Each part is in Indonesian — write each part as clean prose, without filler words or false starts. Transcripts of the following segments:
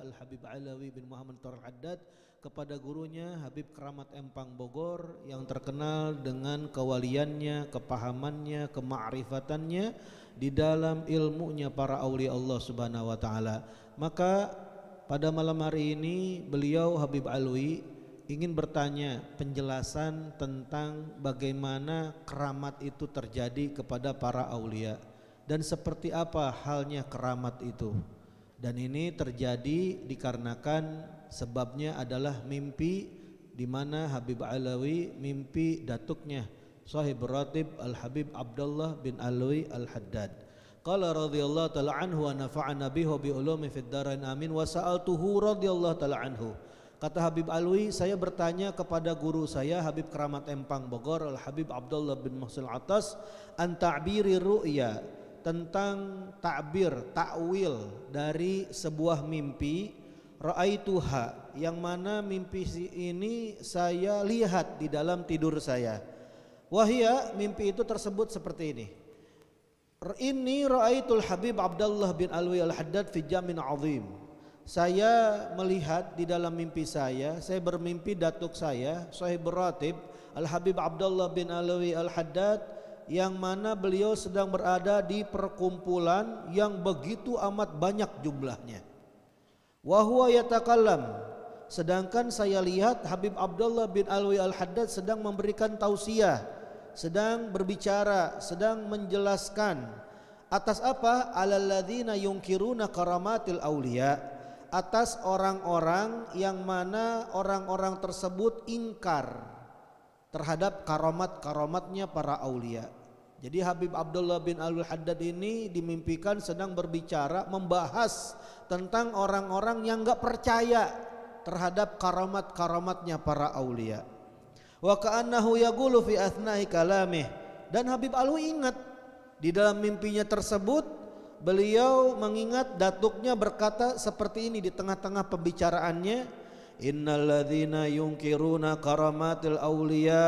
Al-Habib Alawi bin Muhammad Thor Al-Haddad kepada gurunya Habib Keramat Empang Bogor yang terkenal dengan kewaliannya, kepahamannya, kema'rifatannya di dalam ilmunya para aulia Allah Subhanahu wa taala. Maka pada malam hari ini beliau Habib Alawi ingin bertanya penjelasan tentang bagaimana keramat itu terjadi kepada para aulia dan seperti apa halnya keramat itu. Dan ini terjadi dikarenakan sebabnya adalah mimpi di mana Habib Alawi mimpi datuknya Sahib Ratib Al-Habib Abdullah bin Alawi Al-Haddad. Qala radhiyallahu ta'ala anhu wa nafa'ana bihi bi ulumi fid dharain amin wa sa'altuhu radhiyallahu ta'ala anhu. Kata Habib Alawi, saya bertanya kepada guru saya Habib Keramat Empang Bogor Al-Habib Abdullah bin Muhsin Atas an ta'biri ru'ya, tentang ta'bir, ta'wil dari sebuah mimpi ra'aituha, yang mana mimpi ini saya lihat di dalam tidur saya. Wahia, mimpi itu tersebut seperti ini. Inni ra'aitul Habib Abdullah bin Alawi Al-Haddad fi jamin azim. Saya melihat di dalam mimpi saya bermimpi datuk saya Sahib Ratib Al-Habib Abdullah bin Alawi Al-Haddad, yang mana beliau sedang berada di perkumpulan yang begitu amat banyak jumlahnya. Wa huwa yatakallam, sedangkan saya lihat Habib Abdullah bin Alawi Al-Haddad sedang memberikan tausiah, sedang berbicara, sedang menjelaskan atas apa? Alalladzina yunkiruna karamatil auliya, atas orang-orang yang mana orang-orang tersebut ingkar terhadap karomat-karomatnya para aulia. Jadi Habib Abdullah bin Al-Haddad ini dimimpikan sedang berbicara membahas tentang orang-orang yang enggak percaya terhadap karomat-karomatnya para aulia. Wa ka'annahu yaqulu fi athnai kalamih, dan Habib Alawi ingat di dalam mimpinya tersebut beliau mengingat datuknya berkata seperti ini di tengah-tengah pembicaraannya, innalladzina yunkiruna karamatil auliya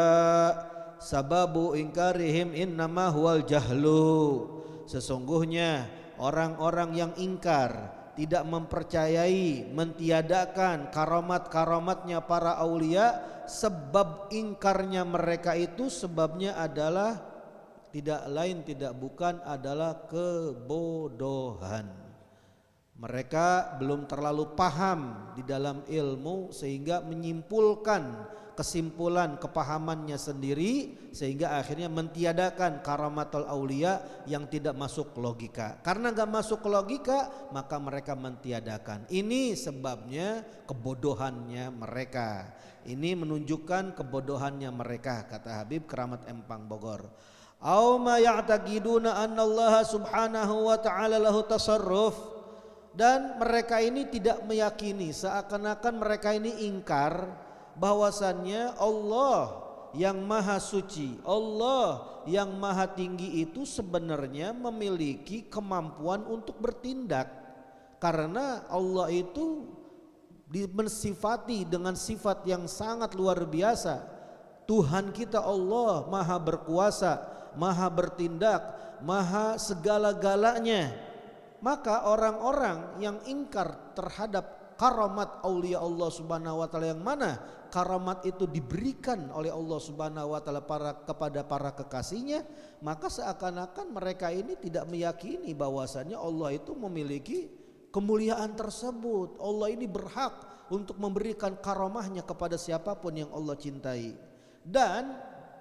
sababu ingkarihim innama huwal jahlu. Sesungguhnya orang-orang yang ingkar, tidak mempercayai, mentiadakan karamat-karamatnya para aulia, sebab ingkarnya mereka itu sebabnya adalah tidak lain tidak bukan adalah kebodohan. Mereka belum terlalu paham di dalam ilmu sehingga menyimpulkan kesimpulan kepahamannya sendiri, sehingga akhirnya mentiadakan karamatul aulia yang tidak masuk logika. Karena gak masuk logika, maka mereka mentiadakan. Ini sebabnya kebodohannya mereka. Ini menunjukkan kebodohannya mereka, kata Habib Keramat Empang Bogor. Aw ma ya'taqiduna anna Allah subhanahu wa ta'ala lahu tasarruf, dan mereka ini tidak meyakini, seakan-akan mereka ini ingkar bahwasannya Allah yang maha suci, Allah yang maha tinggi itu sebenarnya memiliki kemampuan untuk bertindak, karena Allah itu disifati dengan sifat yang sangat luar biasa. Tuhan kita Allah maha berkuasa, maha bertindak, maha segala-galanya. Maka orang-orang yang ingkar terhadap karamat aulia Allah subhanahu wa ta'ala, yang mana karamat itu diberikan oleh Allah subhanahu wa ta'ala kepada para kekasihnya, maka seakan-akan mereka ini tidak meyakini bahwasannya Allah itu memiliki kemuliaan tersebut. Allah ini berhak untuk memberikan karamahnya kepada siapapun yang Allah cintai. Dan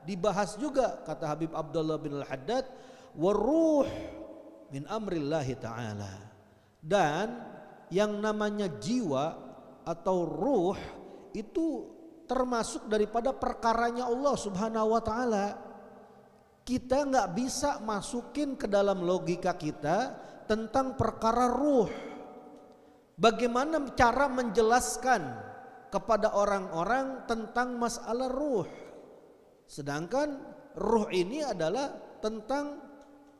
dibahas juga kata Habib Abdullah bin Al-Haddad, waruh min amrillahi ta'ala, dan yang namanya jiwa atau ruh itu termasuk daripada perkaranya Allah subhanahu wa ta'ala. Kita gak bisa masukin ke dalam logika kita tentang perkara ruh. Bagaimana cara menjelaskan kepada orang-orang tentang masalah ruh, sedangkan ruh ini adalah tentang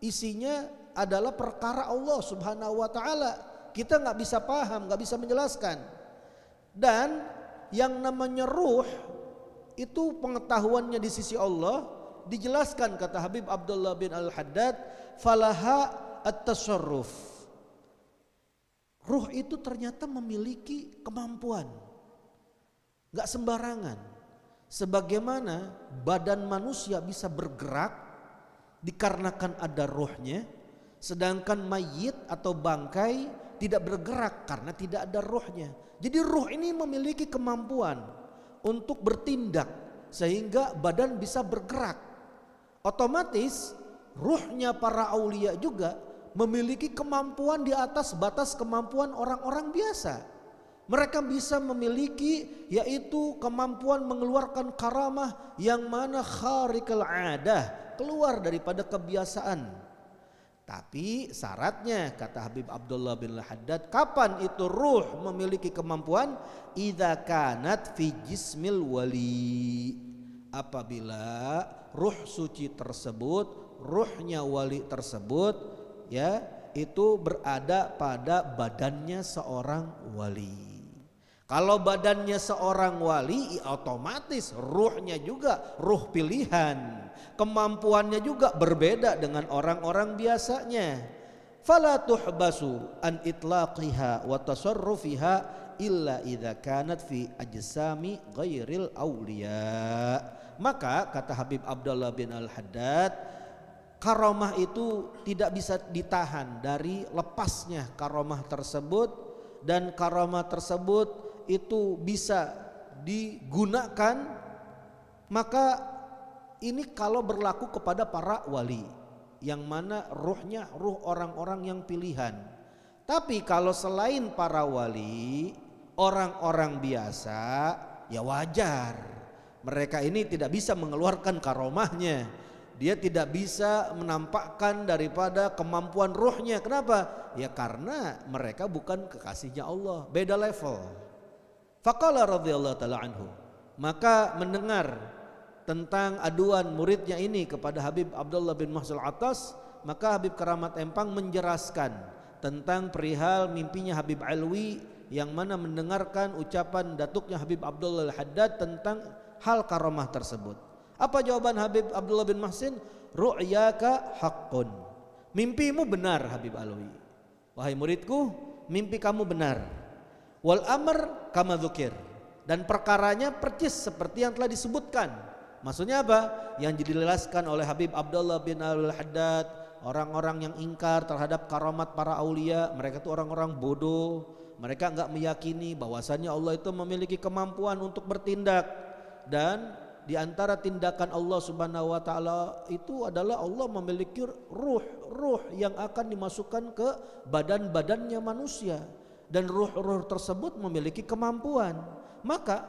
isinya adalah perkara Allah subhanahu wa ta'ala. Kita gak bisa paham, gak bisa menjelaskan. Dan yang namanya ruh itu pengetahuannya di sisi Allah dijelaskan kata Habib Abdullah bin Al-Haddad, falaha at-tasarruf. ruh itu ternyata memiliki kemampuan. Gak sembarangan. Sebagaimana badan manusia bisa bergerak dikarenakan ada ruhnya, sedangkan mayit atau bangkai tidak bergerak karena tidak ada ruhnya. Jadi ruh ini memiliki kemampuan untuk bertindak sehingga badan bisa bergerak. Otomatis ruhnya para aulia juga memiliki kemampuan di atas batas kemampuan orang-orang biasa. Mereka bisa memiliki yaitu kemampuan mengeluarkan karamah yang mana khariqal adah, keluar daripada kebiasaan. Tapi syaratnya kata Habib Abdullah bin Al-Haddad, kapan itu ruh memiliki kemampuan? Idza kanat fi jismil wali. Apabila ruh suci tersebut, ruhnya wali tersebut ya, itu berada pada badannya seorang wali. Kalau badannya seorang wali, otomatis ruhnya juga ruh pilihan. Kemampuannya juga berbeda dengan orang-orang biasanya. Fala tuhbasu an itlaqiha wa tasarrufiha illa idza kanat fi ajsami ghairil auliya. Maka kata Habib Abdullah bin Al-Haddad, karomah itu tidak bisa ditahan dari lepasnya karomah tersebut, dan karomah tersebut itu bisa digunakan. Maka ini kalau berlaku kepada para wali yang mana ruhnya ruh orang-orang yang pilihan. Tapi kalau selain para wali, orang-orang biasa, ya wajar mereka ini tidak bisa mengeluarkan karomahnya. Dia tidak bisa menampakkan daripada kemampuan ruhnya. Kenapa? Ya karena mereka bukan kekasihnya Allah, beda level. Faqala radhiyallahu ta'ala anhu, maka mendengar tentang aduan muridnya ini kepada Habib Abdullah bin Mahsul Atas, maka Habib Karamat Empang menjelaskan tentang perihal mimpinya Habib Alwi yang mana mendengarkan ucapan datuknya Habib Abdullah Al-Haddad tentang hal karomah tersebut. Apa jawaban Habib Abdullah bin Mahsin? Ru'yaka haqqun. Mimpimu benar Habib Alwi. Wahai muridku, mimpi kamu benar. Wal amr kama dzukir. Dan perkaranya percis seperti yang telah disebutkan. Maksudnya apa? Yang dijelaskan oleh Habib Abdullah bin Al-Haddad, orang-orang yang ingkar terhadap karamat para aulia, mereka itu orang-orang bodoh. Mereka enggak meyakini bahwasannya Allah itu memiliki kemampuan untuk bertindak. Dan di antara tindakan Allah Subhanahu wa taala itu adalah Allah memiliki ruh yang akan dimasukkan ke badan-badannya manusia, dan ruh-ruh tersebut memiliki kemampuan. Maka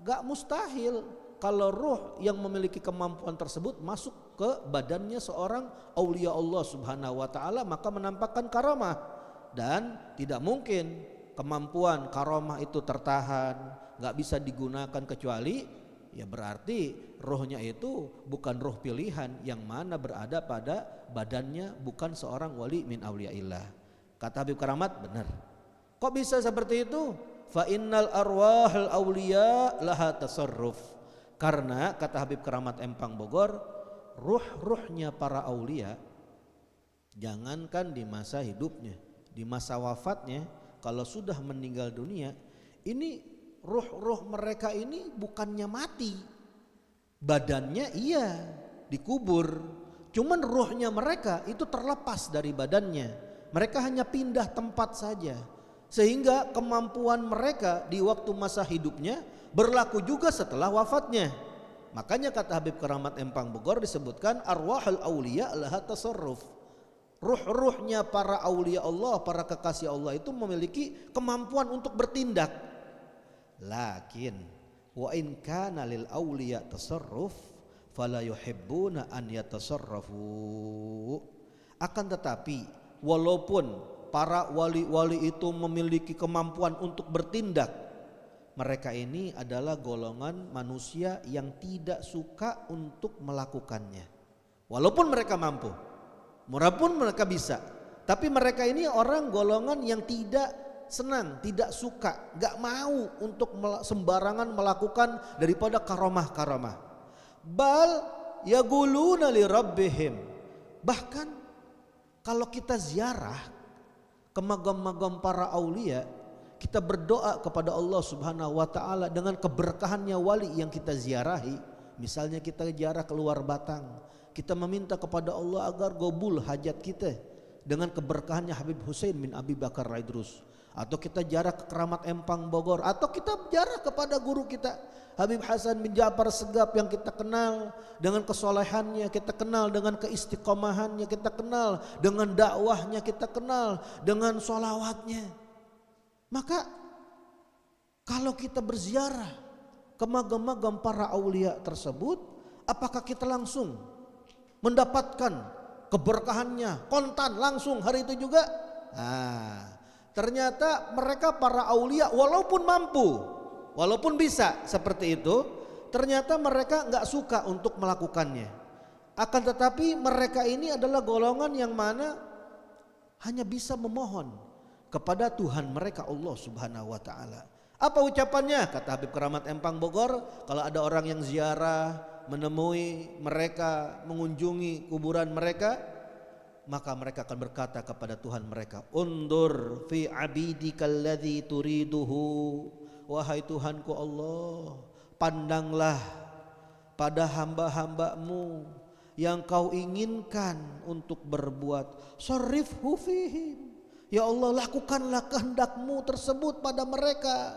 gak mustahil kalau ruh yang memiliki kemampuan tersebut masuk ke badannya seorang aulia Allah Subhanahu wa taala, maka menampakkan karamah. Dan tidak mungkin kemampuan karamah itu tertahan, gak bisa digunakan kecuali ya berarti rohnya itu bukan roh pilihan yang mana berada pada badannya bukan seorang wali min auliyaillah. Kata Habib Karamat, benar. Kok bisa seperti itu? Fa innal arwahal auliya laha tasarruf. Karena kata Habib Karamat Empang Bogor, ruh-ruhnya para aulia jangankan di masa hidupnya, di masa wafatnya, kalau sudah meninggal dunia, ini ruh-ruh mereka ini bukannya mati, badannya iya dikubur, cuman ruhnya mereka itu terlepas dari badannya, mereka hanya pindah tempat saja, sehingga kemampuan mereka di waktu masa hidupnya berlaku juga setelah wafatnya. Makanya kata Habib Karamat Empang Bogor disebutkan arwahul auliya laha tasarruf. Ruh-ruhnya para aulia Allah, para kekasih Allah itu memiliki kemampuan untuk bertindak. Lakin wa in kana lil auliya tasarruf fala yuhibbuna an yatasarrafu. Akan tetapi walaupun para wali-wali itu memiliki kemampuan untuk bertindak, mereka ini adalah golongan manusia yang tidak suka untuk melakukannya. Walaupun mereka mampu, walaupun mereka bisa, tapi mereka ini orang golongan yang tidak senang, tidak suka, gak mau untuk sembarangan melakukan daripada karamah-karamah. Bal yaquluna li rabbihim. Bahkan kalau kita ziarah ke makam-makam para aulia, kita berdoa kepada Allah Subhanahu wa taala dengan keberkahannya wali yang kita ziarahi. Misalnya kita ziarah keluar Batang, kita meminta kepada Allah agar gobul hajat kita dengan keberkahannya Habib Hussein bin Abi Bakar Raidrus. Atau kita ziarah ke Keramat Empang Bogor, atau kita ziarah kepada guru kita Habib Hasan bin Ja'far Segaf yang kita kenal dengan kesolehannya, kita kenal dengan keistiqomahannya, kita kenal dengan dakwahnya, kita kenal dengan sholawatnya. Maka kalau kita berziarah ke makam-makam para aulia tersebut, apakah kita langsung mendapatkan keberkahannya kontan langsung hari itu juga? Ternyata mereka para aulia walaupun mampu, walaupun bisa seperti itu, ternyata mereka nggak suka untuk melakukannya. Akan tetapi mereka ini adalah golongan yang mana hanya bisa memohon kepada Tuhan mereka Allah Subhanahu wa taala. Apa ucapannya? Kata Habib Keramat Empang Bogor, kalau ada orang yang ziarah, menemui mereka, mengunjungi kuburan mereka, maka mereka akan berkata kepada Tuhan mereka, undur fi abidikal ladzi turiduhu. Wahai Tuhanku Allah, pandanglah pada hamba-hambamu yang kau inginkan untuk berbuat. Sarrifhu fihim. Ya Allah, lakukanlah kehendakmu tersebut pada mereka.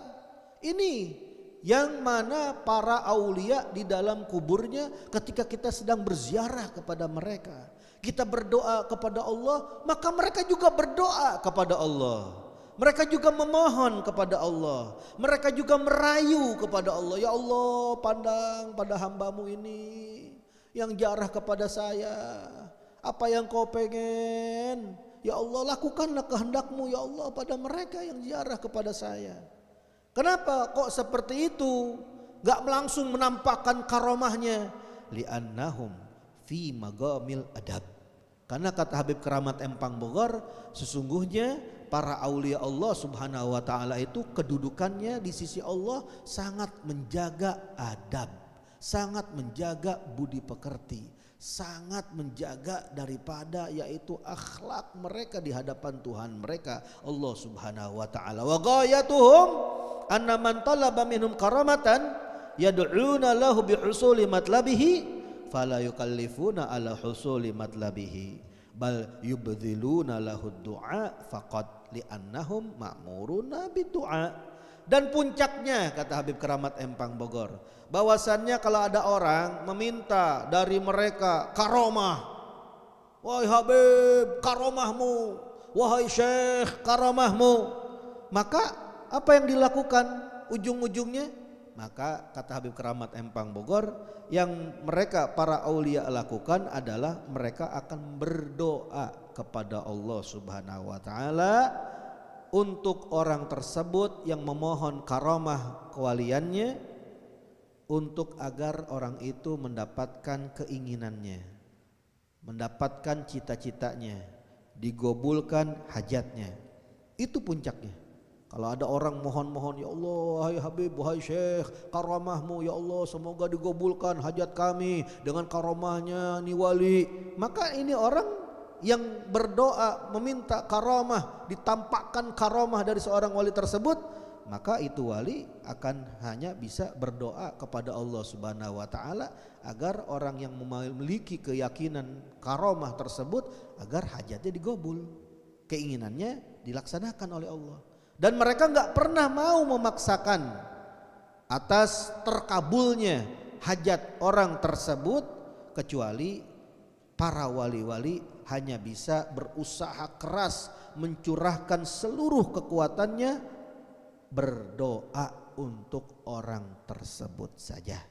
Ini yang mana para aulia di dalam kuburnya ketika kita sedang berziarah kepada mereka, kita berdoa kepada Allah, maka mereka juga berdoa kepada Allah. Mereka juga memohon kepada Allah. Mereka juga merayu kepada Allah. Ya Allah, pandang pada hambamu ini yang ziarah kepada saya. Apa yang kau pengen? Ya Allah, lakukanlah kehendakmu ya Allah pada mereka yang ziarah kepada saya. Kenapa kok seperti itu? Gak langsung menampakkan karomahnya. Li'annahum fi magamil adab. Karena kata Habib Keramat Empang Bogor, sesungguhnya para aulia Allah Subhanahu wa taala itu kedudukannya di sisi Allah sangat menjaga adab, sangat menjaga budi pekerti, sangat menjaga daripada yaitu akhlak mereka di hadapan Tuhan mereka Allah Subhanahu wa taala. Wa ghayatuhum anna man talaba minhum karamatan yad'una lahu bi husuli matlabihi fala yukallifuna ala husuli matlabihi bal yubdhiluna lahu du'a faqat li'annahum ma'muruna bidu'a. Dan puncaknya kata Habib Keramat Empang Bogor, bahwasannya kalau ada orang meminta dari mereka karomah, wahai Habib karomahmu, wahai Syekh karomahmu, maka apa yang dilakukan ujung-ujungnya? Maka kata Habib Keramat Empang Bogor, yang mereka para aulia lakukan adalah mereka akan berdoa kepada Allah Subhanahu wa taala untuk orang tersebut yang memohon karamah kewaliannya, untuk agar orang itu mendapatkan keinginannya, mendapatkan cita-citanya, digobulkan hajatnya. Itu puncaknya. Kalau ada orang mohon-mohon, ya Allah, wahai Habib, wahai Syekh, karamahmu ya Allah, semoga digobulkan hajat kami dengan karamahnya ni wali. Maka ini orang yang berdoa meminta karamah, ditampakkan karamah dari seorang wali tersebut, maka itu wali akan hanya bisa berdoa kepada Allah Subhanahu wa taala agar orang yang memiliki keyakinan karamah tersebut agar hajatnya digobul, keinginannya dilaksanakan oleh Allah. Dan mereka nggak pernah mau memaksakan atas terkabulnya hajat orang tersebut, kecuali para wali-wali hanya bisa berusaha keras mencurahkan seluruh kekuatannya berdoa untuk orang tersebut saja.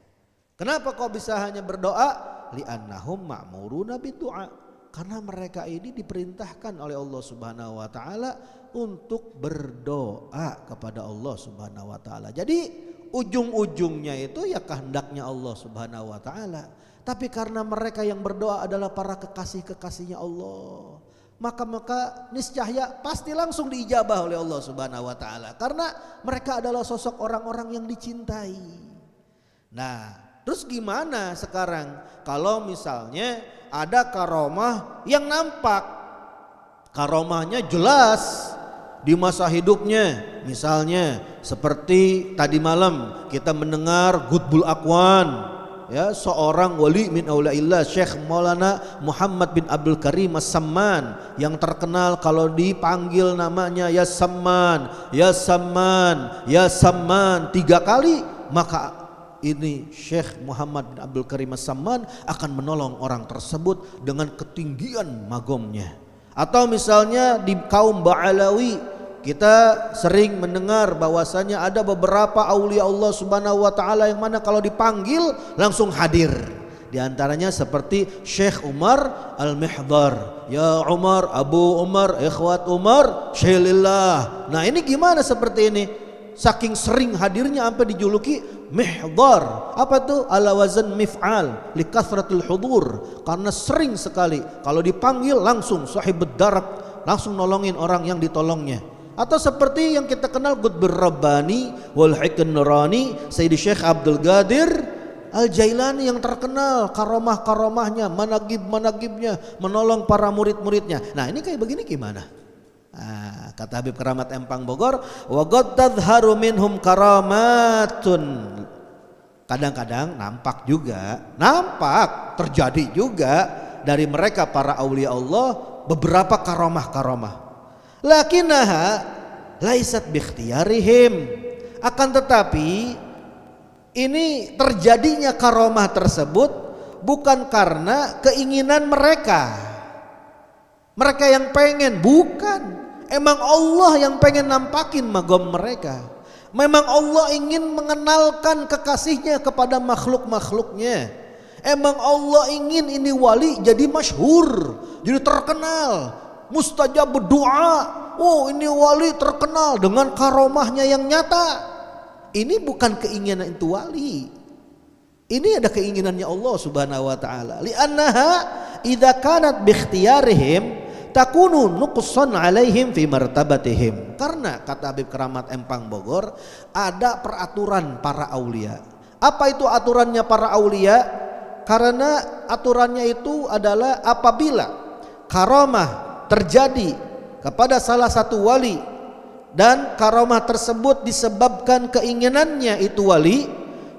Kenapa kok bisa hanya berdoa? Li'annahum ma'muruna bidu'a. Karena mereka ini diperintahkan oleh Allah Subhanahu wa taala untuk berdoa kepada Allah Subhanahu wa taala. Jadi ujung-ujungnya itu ya kehendaknya Allah Subhanahu wa taala. Tapi karena mereka yang berdoa adalah para kekasih-kekasihnya Allah, maka niscaya pasti langsung diijabah oleh Allah Subhanahu wa taala, karena mereka adalah sosok orang-orang yang dicintai. Nah, terus gimana sekarang kalau misalnya ada karomah yang nampak, karomahnya jelas, di masa hidupnya. Misalnya seperti tadi malam kita mendengar Qutbul Aqwan, ya, seorang wali min auliyaillah Syekh Maulana Muhammad bin Abdul Karim As-Samman, yang terkenal kalau dipanggil namanya ya Samman, ya Samman, ya Samman 3 kali, maka ini Syekh Muhammad bin Abdul Karim As-Samman akan menolong orang tersebut dengan ketinggian magomnya. Atau misalnya di kaum Ba'alawi, kita sering mendengar bahwasanya ada beberapa aulia Allah Subhanahu wa taala yang mana kalau dipanggil langsung hadir. Di antaranya seperti Syekh Umar Al-Mihdar, ya Umar, Abu Umar, ikhwat Umar, Syailillah. Nah, ini gimana seperti ini? Saking sering hadirnya sampai dijuluki Mihdar. Apa tuh? Ala wazan mif'al li kathratul hudur, karena sering sekali kalau dipanggil langsung sahibud darak, langsung nolongin orang yang ditolongnya. Atau seperti yang kita kenal Qutbur Rabbani wal Hikan Nurani Sayyidi Syekh Abdul Qadir Al-Jailani, yang terkenal karomah-karomahnya, managib-managibnya, menolong para murid-muridnya. Nah, ini kayak begini gimana? Nah, kata Habib Keramat Empang Bogor, wa qad tadhharu minhum karamatun. Kadang-kadang nampak juga, terjadi juga dari mereka para aulia Allah beberapa karomah-karomah. Lakinnaha laisat bikhtiyarihim, akan tetapi ini terjadinya karomah tersebut bukan karena keinginan mereka yang pengen, bukan. Emang Allah yang pengen nampakin magom mereka. Memang Allah ingin mengenalkan kekasihnya kepada makhluk-makhluknya. Emang Allah ingin ini wali jadi masyhur, jadi terkenal, mustajab doa. Oh, ini wali terkenal dengan karomahnya yang nyata. Ini bukan keinginan itu wali. Ini ada keinginannya Allah Subhanahu wa taala. Li'annaha idza kanat bi ikhtiyarihim takunu nuqsan alaihim fi martabatihim. Karena kata Habib Keramat Empang Bogor, ada peraturan para aulia. Apa itu aturannya para aulia? Karena aturannya itu adalah apabila karomah terjadi kepada salah satu wali dan karomah tersebut disebabkan keinginannya itu wali,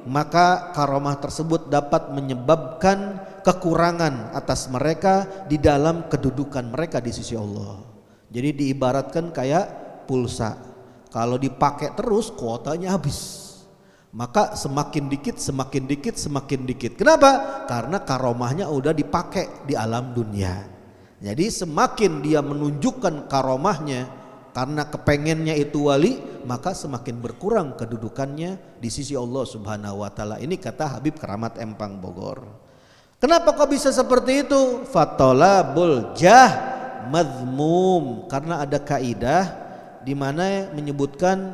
maka karomah tersebut dapat menyebabkan kekurangan atas mereka di dalam kedudukan mereka di sisi Allah. Jadi diibaratkan kayak pulsa, kalau dipakai terus kuotanya habis, maka semakin dikit semakin dikit semakin dikit. Kenapa? Karena karomahnya udah dipakai di alam dunia. Jadi semakin dia menunjukkan karomahnya karena kepengennya itu wali, maka semakin berkurang kedudukannya di sisi Allah Subhanahu wa taala. Ini kata Habib Keramat Empang Bogor. Kenapa kok bisa seperti itu? Fatolabul jah madhmum, karena ada kaidah di mana menyebutkan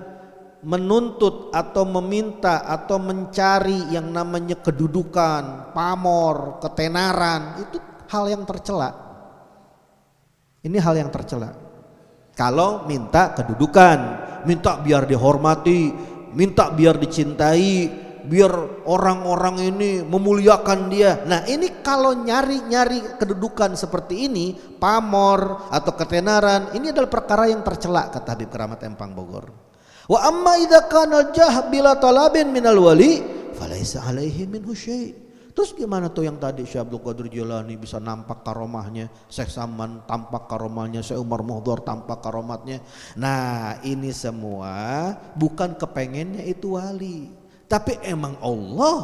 menuntut atau meminta atau mencari yang namanya kedudukan, pamor, ketenaran, itu hal yang tercela. Ini hal yang tercela. Kalau minta kedudukan, minta biar dihormati, minta biar dicintai, biar orang-orang ini memuliakan dia. Nah, ini kalau nyari-nyari kedudukan seperti ini, pamor atau ketenaran, ini adalah perkara yang tercela kata Habib Keramat Empang Bogor. Wa amma idza kana jah bila talabin minal wali falaisa alaihi minhu syai'. Terus gimana tuh yang tadi Syekh Abdul Qadir Jilani bisa nampak karomahnya, Syekh Saman tampak karomahnya, Syekh Umar Muhdar tampak karomatnya. Nah, ini semua bukan kepengennya itu wali, tapi emang Allah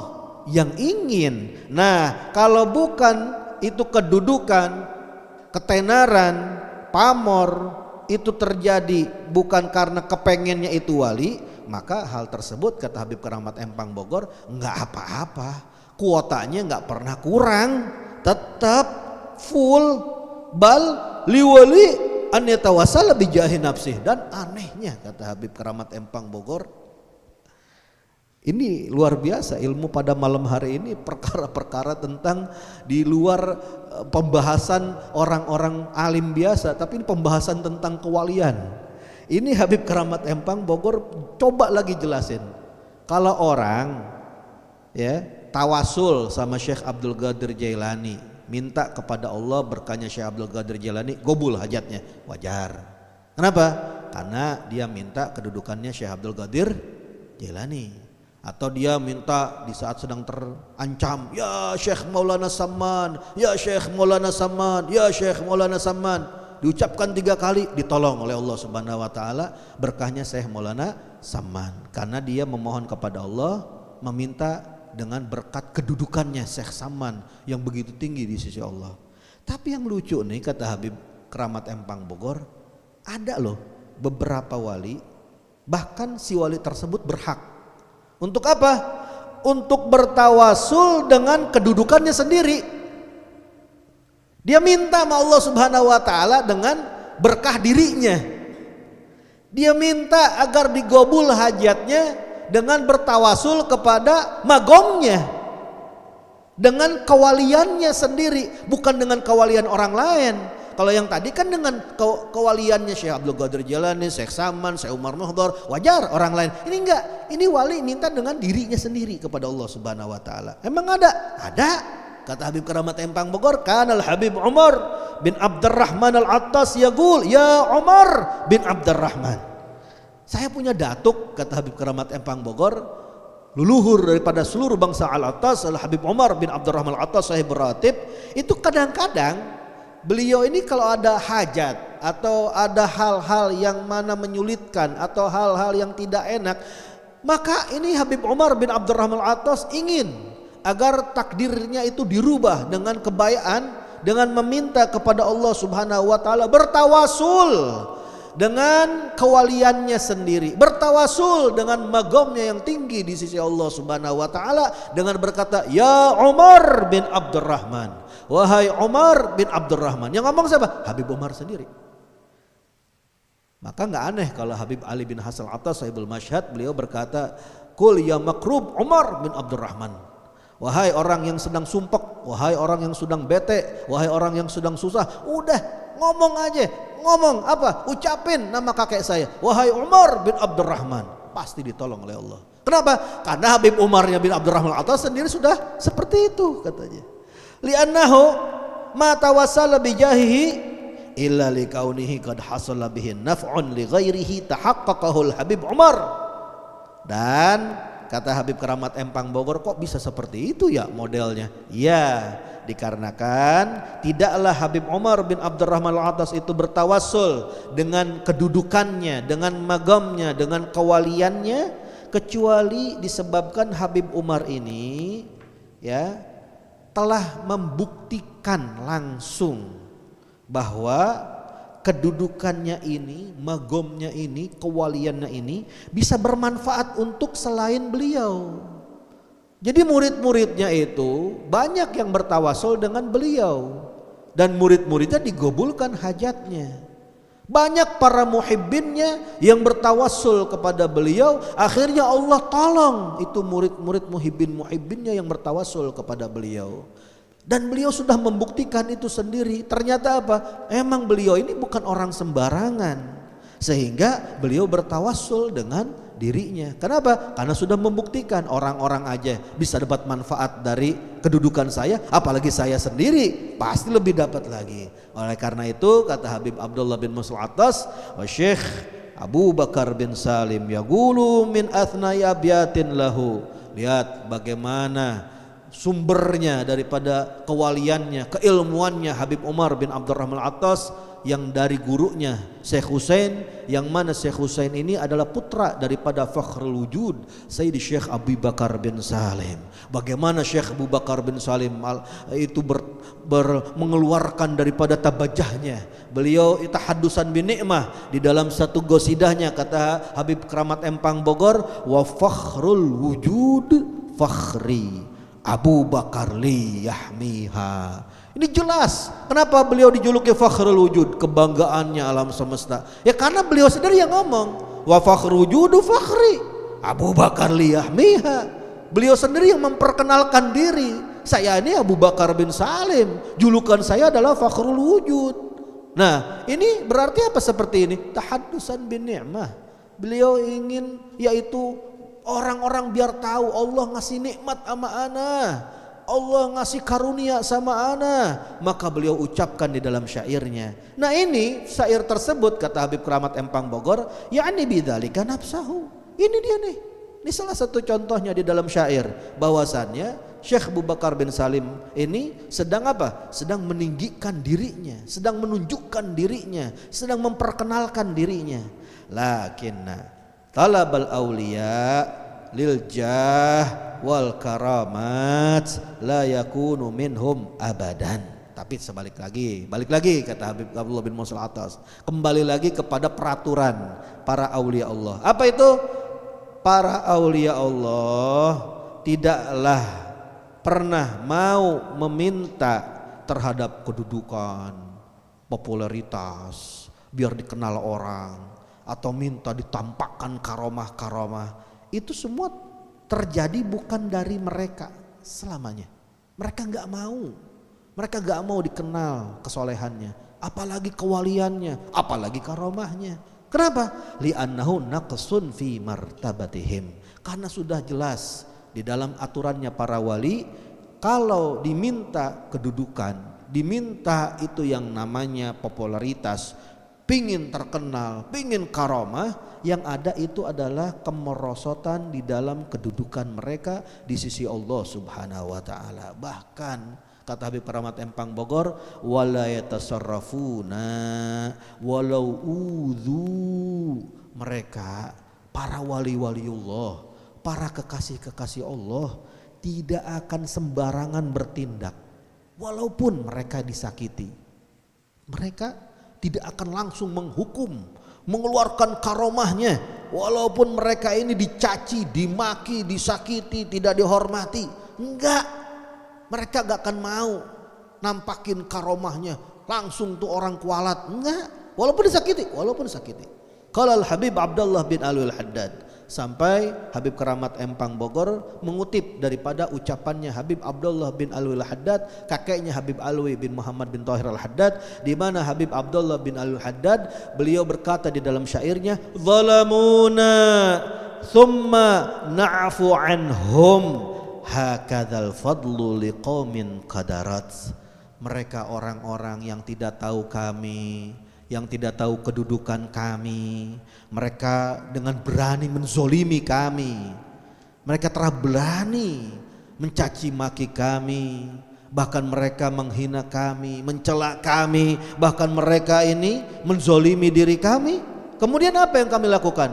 yang ingin. Nah, kalau bukan itu kedudukan, ketenaran, pamor itu terjadi bukan karena kepengennya itu wali, maka hal tersebut kata Habib Keramat Empang Bogor nggak apa-apa. Kuotanya nggak pernah kurang, tetap full. Bal liwali an yatawassal bi jahi nafsih. Dan anehnya kata Habib Keramat Empang Bogor, ini luar biasa ilmu pada malam hari ini, perkara-perkara tentang di luar pembahasan orang-orang alim biasa, tapi ini pembahasan tentang kewalian. Ini Habib Keramat Empang Bogor coba lagi jelasin. Kalau orang ya tawasul sama Syekh Abdul Qadir Jailani, minta kepada Allah berkahnya Syekh Abdul Qadir Jailani, gobul hajatnya, wajar. Kenapa? Karena dia minta kedudukannya Syekh Abdul Qadir Jailani. Atau dia minta di saat sedang terancam, ya Syekh Maulana Samman, ya Syekh Maulana Samman, ya Syekh Maulana Samman. Diucapkan 3 kali, ditolong oleh Allah Subhanahu wa taala berkahnya Syekh Maulana Samman. Karena dia memohon kepada Allah, meminta dengan berkat kedudukannya Syekh Samman yang begitu tinggi di sisi Allah. Tapi yang lucu nih, kata Habib Keramat Empang Bogor, ada loh beberapa wali, bahkan si wali tersebut berhak untuk apa? Untuk bertawasul dengan kedudukannya sendiri. Dia minta sama Allah Subhanahu wa taala dengan berkah dirinya. Dia minta agar digobul hajatnya dengan bertawasul kepada magomnya. Dengan kewaliannya sendiri, bukan dengan kewalian orang lain. Kalau yang tadi kan dengan kewaliannya Syekh Abdul Qadir Jailani, Syekh Saman, Syekh Umar Muhdar, wajar orang lain. Ini enggak, ini wali minta dengan dirinya sendiri kepada Allah Subhanahu wa taala. Emang ada? Ada. Kata Habib Keramat Empang Bogor, kanal Habib Umar bin Abdurrahman Al-Attas yaqul, ya Umar bin Abdurrahman. Saya punya datuk, kata Habib Keramat Empang Bogor, leluhur daripada seluruh bangsa Al-Attas, Al-Habib Umar bin Abdurrahman Al-Attas Sahib Ratib. Itu kadang-kadang beliau ini kalau ada hajat atau ada hal-hal yang mana menyulitkan atau hal-hal yang tidak enak, maka ini Habib Umar bin Abdurrahman Al-Attas ingin agar takdirnya itu dirubah dengan kebayaan, dengan meminta kepada Allah Subhanahu wa taala, bertawasul dengan kewaliannya sendiri, bertawasul dengan magomnya yang tinggi di sisi Allah Subhanahu wa taala dengan berkata, ya Umar bin Abdurrahman, wahai Umar bin Abdurrahman. Yang ngomong siapa? Habib Umar sendiri. Maka nggak aneh kalau Habib Ali bin Hasan Al-Attas Sahibul Masyhad beliau berkata, kul ya makrub Umar bin Abdurrahman. Wahai orang yang sedang sumpek, wahai orang yang sedang bete, wahai orang yang sedang susah, udah ngomong aja. Ngomong apa? Ucapin nama kakek saya, wahai Umar bin Abdurrahman. Pasti ditolong oleh Allah. Kenapa? Karena Habib Umarnya bin Abdurrahman Al-Attas sendiri sudah seperti itu katanya. Li'annahu ma tawassala bijahihi illa likaunihi qad hasala bihi naf'un li ghairihi tahaqqaqahu al-Habib Umar. Dan kata Habib Keramat Empang Bogor, kok bisa seperti itu ya modelnya? Ya, dikarenakan tidaklah Habib Umar bin Abdurrahman Al-Attas itu bertawassul dengan kedudukannya, dengan magamnya, dengan kewaliannya, kecuali disebabkan Habib Umar ini ya telah membuktikan langsung bahwa kedudukannya ini, magomnya ini, kewaliannya ini bisa bermanfaat untuk selain beliau. Jadi murid-muridnya itu banyak yang bertawasul dengan beliau dan murid-muridnya digobulkan hajatnya. Banyak para muhibbinnya yang bertawasul kepada beliau, akhirnya Allah tolong itu murid-murid muhibbinnya yang bertawasul kepada beliau. Dan beliau sudah membuktikan itu sendiri. Ternyata apa? Emang beliau ini bukan orang sembarangan, sehingga beliau bertawassul dengan dirinya. Kenapa? Karena sudah membuktikan orang-orang aja bisa dapat manfaat dari kedudukan saya, apalagi saya sendiri pasti lebih dapat lagi. Oleh karena itu kata Habib Abdullah bin Musa Al-Attas, wa Syekh Abu Bakar bin Salim yaqulu min athnai abyatin lahu. Lihat bagaimana sumbernya daripada kewaliannya, keilmuannya Habib Umar bin Abdurrahman Al-Attas yang dari gurunya Syekh Husain, yang mana Syekh Husain ini adalah putra daripada Fakhrul Wujud Sayyidi Syekh Abu Bakar bin Salim. Bagaimana Syekh Abu Bakar bin Salim itu mengeluarkan daripada tabajahnya. Beliau tahaddusan bin ni'mah di dalam satu gosidahnya, kata Habib Keramat Empang Bogor, wa Fakhrul Wujud fakhri Abu Bakar li yahmiha. Ini jelas kenapa beliau dijuluki Fakhrul Wujud, kebanggaannya alam semesta. Ya karena beliau sendiri yang ngomong, wa Fakhrul Wujudu fakhri Abu Bakar li yahmiha. Beliau sendiri yang memperkenalkan diri, saya ini Abu Bakar bin Salim, julukan saya adalah Fakhrul Wujud. Nah ini berarti apa seperti ini? Tahaddusan bin ni'mah. Beliau ingin yaitu orang-orang biar tahu Allah ngasih nikmat sama ana. Allah ngasih karunia sama ana, maka beliau ucapkan di dalam syairnya. Nah ini syair tersebut kata Habib Keramat Empang Bogor, yakni bidzalika nafsahu. Ini dia nih. Ini salah satu contohnya di dalam syair bahwasannya Syekh Abu Bakar bin Salim ini sedang apa? Sedang meninggikan dirinya, sedang menunjukkan dirinya, sedang memperkenalkan dirinya. Lakinna talabal auliya lil jah wal karamat la yakunu minhum abadan. Tapi balik lagi kata Habib Abdullah bin Musa Al-Attas, kembali lagi kepada peraturan para aulia Allah. Apa itu? Para aulia Allah tidaklah pernah mau meminta terhadap kedudukan, popularitas, biar dikenal orang, atau minta ditampakkan karomah-karomah. Itu semua terjadi bukan dari mereka selamanya. Mereka nggak mau dikenal kesolehannya, apalagi kewaliannya, apalagi karomahnya. Kenapa? Li'annahu naqsun fi martabatihim. Karena sudah jelas di dalam aturannya para wali, kalau diminta kedudukan, diminta itu yang namanya popularitas, pingin terkenal, pingin karomah, yang ada itu adalah kemerosotan di dalam kedudukan mereka di sisi Allah Subhanahu wa taala. Bahkan kata Habib Keramat Empang Bogor, wala yatasarrafuna walau udzu. Mereka para wali-waliullah, para kekasih-kekasih Allah tidak akan sembarangan bertindak walaupun mereka disakiti. Mereka tidak akan langsung menghukum, mengeluarkan karomahnya walaupun mereka ini dicaci, dimaki, disakiti, tidak dihormati. Enggak. Mereka gak akan mau nampakin karomahnya langsung tuh orang kualat. Enggak. Walaupun disakiti. Kalau Habib Abdullah bin Alwi Al-Haddad, sampai Habib Keramat Empang Bogor mengutip daripada ucapannya Habib Abdullah bin Alwi Al-Haddad, kakeknya Habib Alwi bin Muhammad bin Thahir Al-Haddad, di mana Habib Abdullah bin Alwi Al-Haddad beliau berkata di dalam syairnya, zalamuna thumma na'fu anhum hakadzal fadlu liqaumin qadarat. Mereka orang-orang yang tidak tahu kami, yang tidak tahu kedudukan kami, mereka dengan berani menzolimi kami, mereka telah berani mencaci maki kami, bahkan mereka menghina kami, mencela kami, bahkan mereka ini menzolimi diri kami. Kemudian apa yang kami lakukan?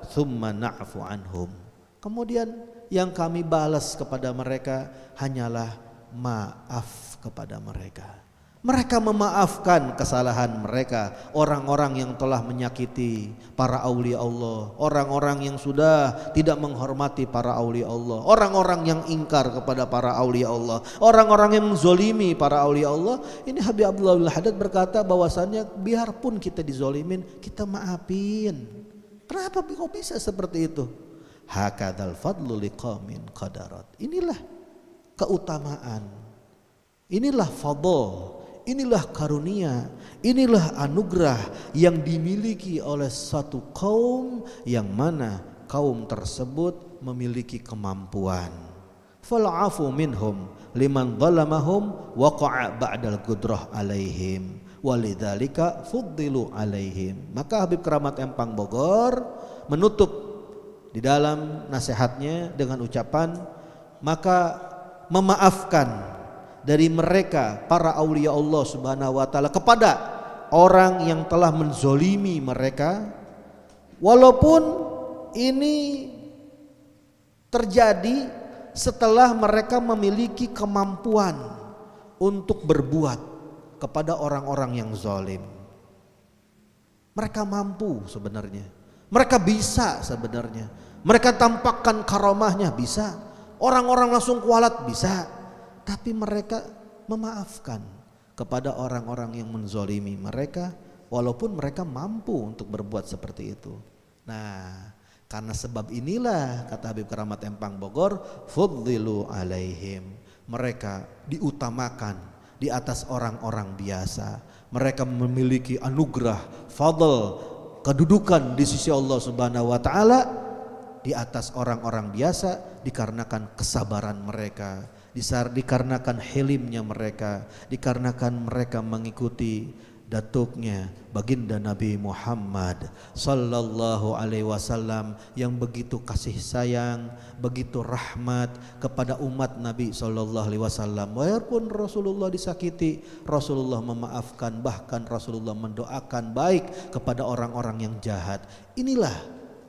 Tsumma na'fu anhum. Kemudian yang kami balas kepada mereka hanyalah maaf kepada mereka. Mereka memaafkan kesalahan mereka, orang-orang yang telah menyakiti para aulia Allah, orang-orang yang sudah tidak menghormati para aulia Allah, orang-orang yang ingkar kepada para aulia Allah, orang-orang yang menzolimi para aulia Allah. Ini Habib Abdullah bin Haddad berkata bahwasannya biarpun kita dizolimin, kita maafin. Kenapa kok bisa seperti itu? Hakadzal fadlu liqaumin qadarat. Inilah keutamaan, inilah fadl, inilah karunia, inilah anugerah yang dimiliki oleh satu kaum yang mana kaum tersebut memiliki kemampuan. Fal'afu minhum liman zalamahum waqa'a ba'dal qudrah alaihim walidzalika fuddilu alaihim. Maka Habib Keramat Empang Bogor menutup di dalam nasihatnya dengan ucapan, maka memaafkan dari mereka para aulia Allah Subhanahu wa taala kepada orang yang telah menzolimi mereka, walaupun ini terjadi setelah mereka memiliki kemampuan untuk berbuat kepada orang-orang yang zalim. Mereka mampu sebenarnya, mereka bisa sebenarnya, mereka tampakkan karomahnya bisa, orang-orang langsung kualat bisa, tapi mereka memaafkan kepada orang-orang yang menzolimi mereka walaupun mereka mampu untuk berbuat seperti itu. Nah, karena sebab inilah kata Habib Keramat Empang Bogor, fuddilu alaihim, mereka diutamakan di atas orang-orang biasa. Mereka memiliki anugerah, fadl, kedudukan di sisi Allah Subhanahu wa taala di atas orang-orang biasa dikarenakan kesabaran mereka, dikarenakan hilimnya mereka, dikarenakan mereka mengikuti datuknya baginda Nabi Muhammad sallallahu alaihi wasallam yang begitu kasih sayang, begitu rahmat kepada umat Nabi sallallahu alaihi wasallam. Walaupun Rasulullah disakiti, Rasulullah memaafkan, bahkan Rasulullah mendoakan baik kepada orang-orang yang jahat. Inilah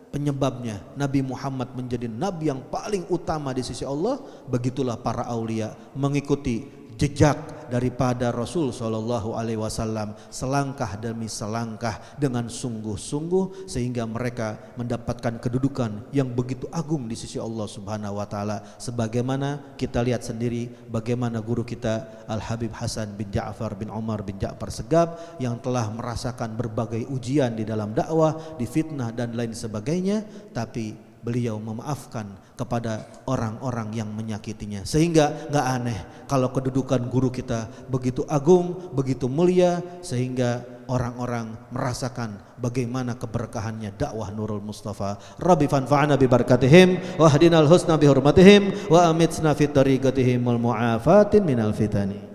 penyebabnya Nabi Muhammad menjadi nabi yang paling utama di sisi Allah. Begitulah para aulia mengikuti jejak daripada Rasul sallallahu alaihi wasallam selangkah demi selangkah dengan sungguh-sungguh, sehingga mereka mendapatkan kedudukan yang begitu agung di sisi Allah Subhanahu wa taala. Sebagaimana kita lihat sendiri bagaimana guru kita Al Habib Hasan bin Ja'far bin Umar bin Ja'far Segaf yang telah merasakan berbagai ujian di dalam dakwah, di fitnah dan lain sebagainya, tapi beliau memaafkan kepada orang-orang yang menyakitinya. Sehingga gak aneh kalau kedudukan guru kita begitu agung, begitu mulia, sehingga orang-orang merasakan bagaimana keberkahannya dakwah Nurul Mustafa. Rabbi fanfa'na bi barakatihim wa hadinal husna bi hurmatihim wa amitna fit tariqatihim wal mu'afatin minal fitani.